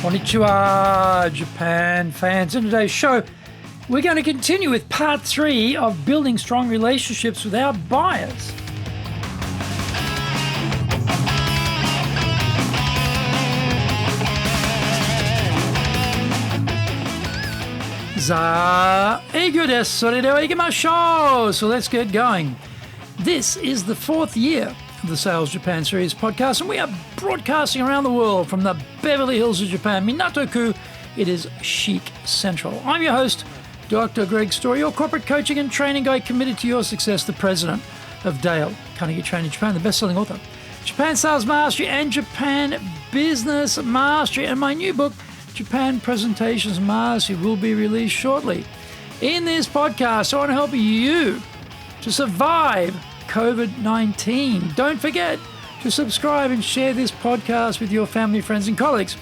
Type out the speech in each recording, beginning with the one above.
Konnichiwa, Japan fans. In today's show, we're going to continue with part 3 of building strong relationships with our buyers. Eigo desu. それでは行きましょう. So let's get going. This is the 4th year of the Sales Japan Series podcast, and we are broadcasting around the world from the Beverly Hills of Japan, Minato-ku. It is chic central. I'm your host, Dr. Greg Story, your corporate coaching and training guide committed to your success, the president of Dale Carnegie Training Japan, the best-selling author, Japan Sales Mastery and Japan Business Mastery, and my new book, Japan Presentations Mastery, will be released shortly. In this podcast, I want to help you to survive COVID-19. Don't forget to subscribe and share this podcast with your family, friends, and colleagues.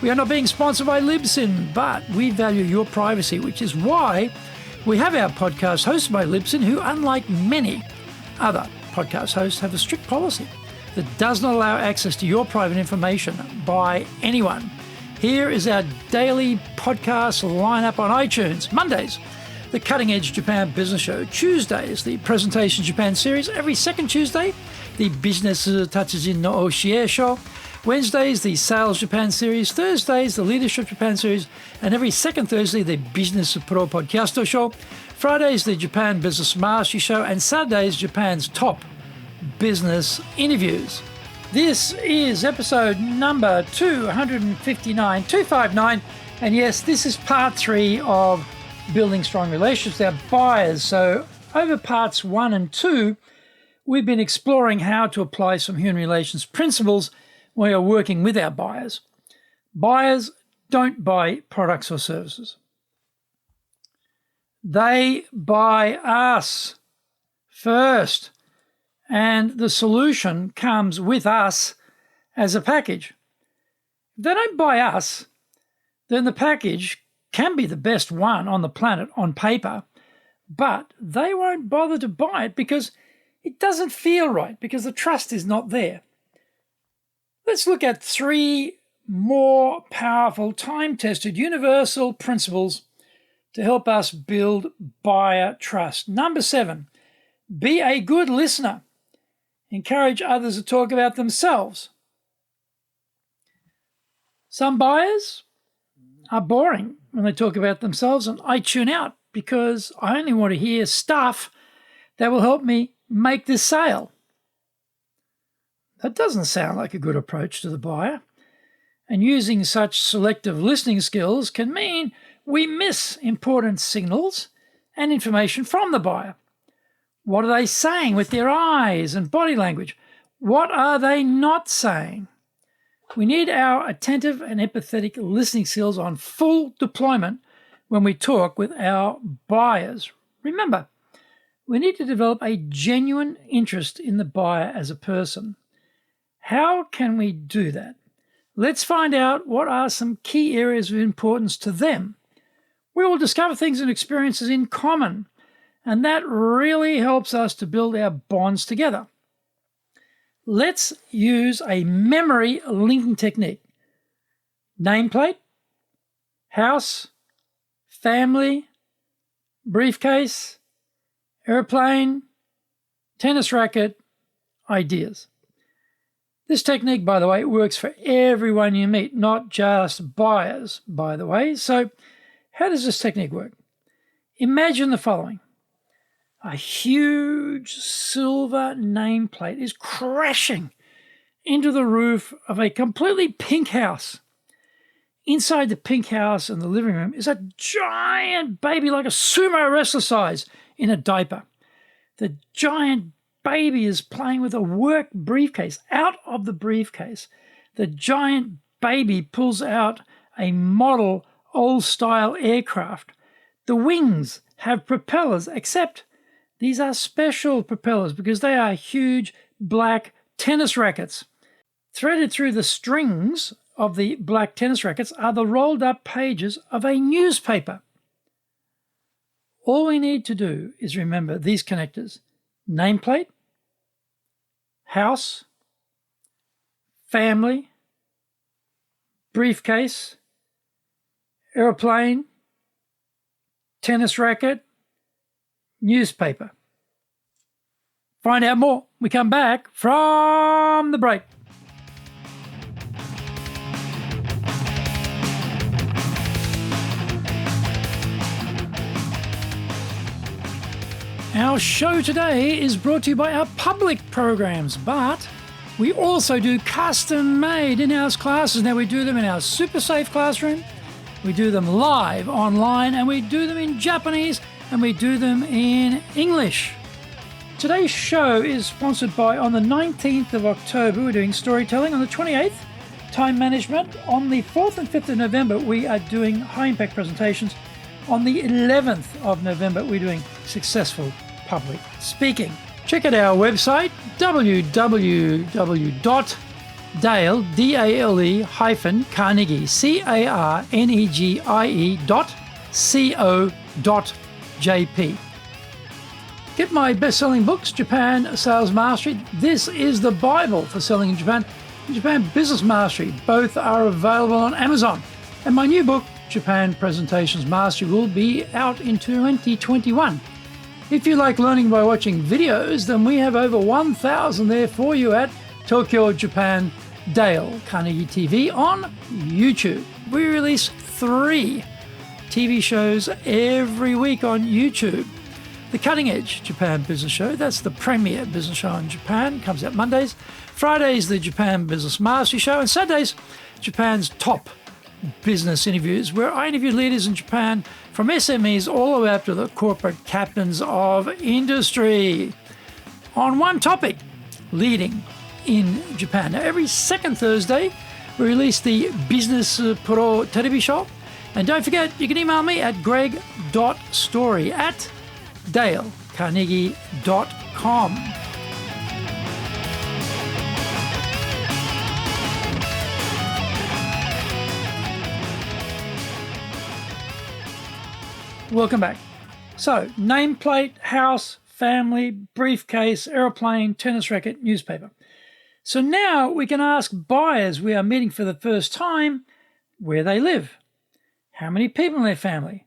We are not being sponsored by Libsyn, but we value your privacy, which is why we have our podcast hosted by Libsyn, who, unlike many other podcast hosts, have a strict policy that does not allow access to your private information by anyone. Here is our daily podcast lineup on iTunes. Mondays, the Cutting Edge Japan Business Show. Tuesdays, the Presentation Japan Series. Every second Tuesday, the Business Tatsujin no Oshie Show. Wednesdays, the Sales Japan Series. Thursdays, the Leadership Japan Series. And every second Thursday, the Business Pro Podcast Show. Fridays, the Japan Business Mastery Show. And Saturdays, Japan's top business interviews. This is episode number 259, and yes, this is part 3 of building strong relationships with our buyers. So over parts 1 and 2, we've been exploring how to apply some human relations principles when we are working with our buyers. Buyers don't buy products or services. They buy us first. And the solution comes with us as a package. If they don't buy us, then the package can be the best one on the planet on paper, but they won't bother to buy it because it doesn't feel right, because the trust is not there. Let's look at 3 more powerful, time-tested, universal principles to help us build buyer trust. Number 7, be a good listener. Encourage others to talk about themselves. Some buyers are boring when they talk about themselves, and I tune out because I only want to hear stuff that will help me make this sale. That doesn't sound like a good approach to the buyer, and using such selective listening skills can mean we miss important signals and information from the buyer. What are they saying with their eyes and body language? What are they not saying? We need our attentive and empathetic listening skills on full deployment when we talk with our buyers. Remember, we need to develop a genuine interest in the buyer as a person. How can we do that? Let's find out what are some key areas of importance to them. We will discover things and experiences in common, and that really helps us to build our bonds together. Let's use a memory linking technique. Nameplate, house, family, briefcase, airplane, tennis racket, ideas. This technique, by the way, works for everyone you meet, not just buyers, by the way. So how does this technique work? Imagine the following. A huge silver nameplate is crashing into the roof of a completely pink house. Inside the pink house in the living room is a giant baby, like a sumo wrestler size, in a diaper. The giant baby is playing with a work briefcase. Out of the briefcase, the giant baby pulls out a model old-style aircraft. The wings have propellers, except these are special propellers because they are huge black tennis rackets. Threaded through the strings of the black tennis rackets are the rolled up pages of a newspaper. All we need to do is remember these connectors: nameplate, house, family, briefcase, aeroplane, tennis racket, newspaper. Find out more. We come back from the break. Our show today is brought to you by our public programs, but we also do custom-made in-house classes. Now, we do them in our super safe classroom, we do them live online, and we do them in Japanese, and we do them in English. Today's show is sponsored by, on the 19th of October, we're doing storytelling. On the 28th, time management. On the 4th and 5th of November, we are doing high-impact presentations. On the 11th of November, we're doing successful public speaking. Check out our website, www.dale.carnegie.co.jp. Get my best-selling books, Japan Sales Mastery. This is the Bible for selling in Japan. And Japan Business Mastery. Both are available on Amazon. And my new book, Japan Presentations Mastery, will be out in 2021. If you like learning by watching videos, then we have over 1,000 there for you at Tokyo, Japan, Dale Carnegie TV on YouTube. We release 3 TV shows every week on YouTube. The Cutting Edge Japan Business Show, that's the premier business show in Japan, comes out Mondays. Fridays, the Japan Business Mastery Show, and Saturdays, Japan's top business interviews, where I interview leaders in Japan from SMEs all the way up to the corporate captains of industry on one topic, leading in Japan. Now, every second Thursday, we release the Business Pro Television Show. And don't forget, you can email me at greg.story@dalecarnegie.com. Welcome back. So, nameplate, house, family, briefcase, aeroplane, tennis racket, newspaper. So now we can ask buyers we are meeting for the first time where they live, how many people in their family,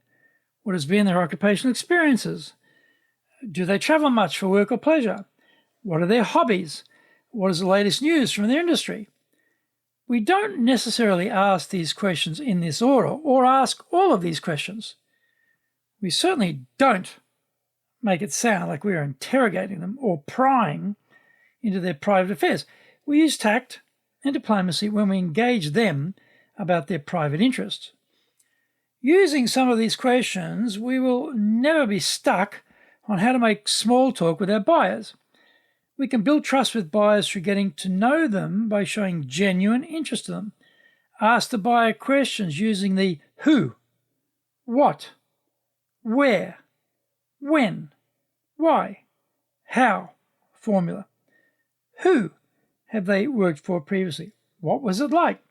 what has been their occupational experiences, do they travel much for work or pleasure, what are their hobbies, what is the latest news from their industry. We don't necessarily ask these questions in this order or ask all of these questions. We certainly don't make it sound like we're interrogating them or prying into their private affairs. We use tact and diplomacy when we engage them about their private interests. Using some of these questions, we will never be stuck on how to make small talk with our buyers. We can build trust with buyers through getting to know them by showing genuine interest in them. Ask the buyer questions using the who, what, where, when, why, how formula. Who have they worked for previously? What was it like?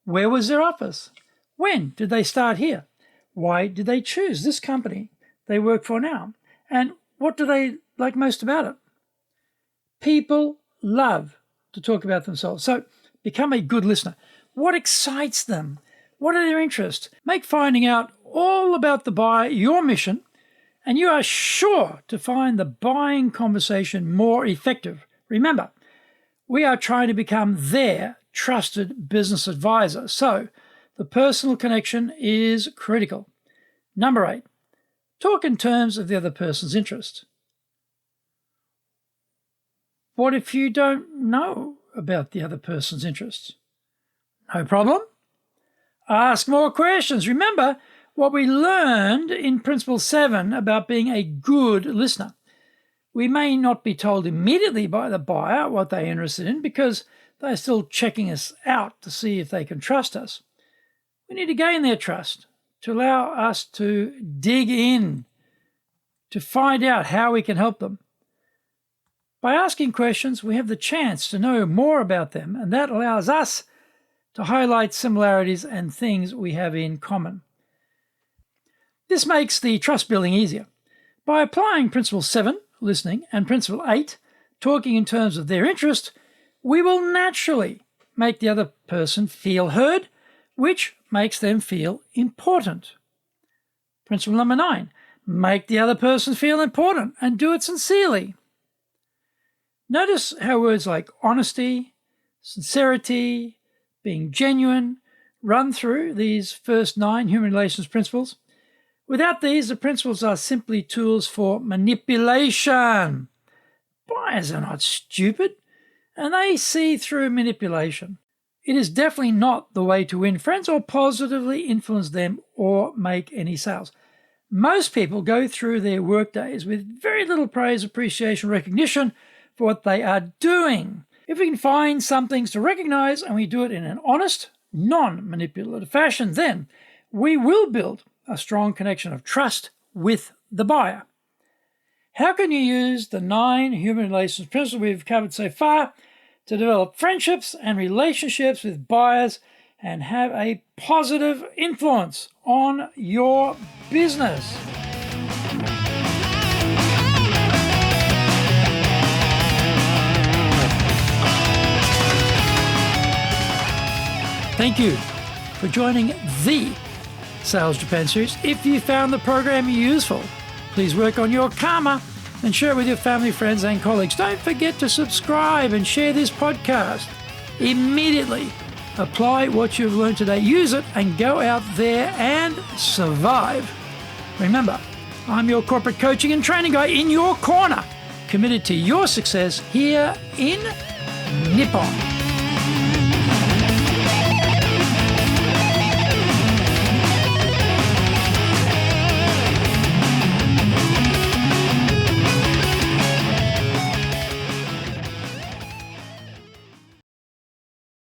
Where was their office? When did they start here? Why did they choose this company they work for now? And what do they like most about it? People love to talk about themselves, so become a good listener. What excites them? What are their interests? Make finding out all about the buyer your mission, and you are sure to find the buying conversation more effective. Remember, we are trying to become their trusted business advisor, so the personal connection is critical. Number 8, talk in terms of the other person's interest. What if you don't know about the other person's interests? No problem. Ask more questions. Remember what we learned in Principle 7 about being a good listener. We may not be told immediately by the buyer what they're interested in because they're still checking us out to see if they can trust us. We need to gain their trust to allow us to dig in, to find out how we can help them. By asking questions, we have the chance to know more about them, and that allows us to highlight similarities and things we have in common. This makes the trust building easier. By applying Principle 7, listening, and Principle 8, talking in terms of their interest, we will naturally make the other person feel heard, which makes them feel important. Principle number 9, make the other person feel important and do it sincerely. Notice how words like honesty, sincerity, being genuine run through these first 9 human relations principles. Without these, the principles are simply tools for manipulation. Buyers are not stupid, and they see through manipulation. It is definitely not the way to win friends or positively influence them or make any sales. Most people go through their work days with very little praise, appreciation, recognition for what they are doing. If we can find some things to recognize and we do it in an honest, non-manipulative fashion, then we will build a strong connection of trust with the buyer. How can you use the 9 human relations principles we've covered so far to develop friendships and relationships with buyers and have a positive influence on your business? Thank you for joining the Sales Japan series. If you found the program useful, please work on your karma and share it with your family, friends, and colleagues. Don't forget to subscribe and share this podcast. Immediately apply what you've learned today. Use it and go out there and survive. Remember, I'm your corporate coaching and training guy in your corner, committed to your success here in Nippon.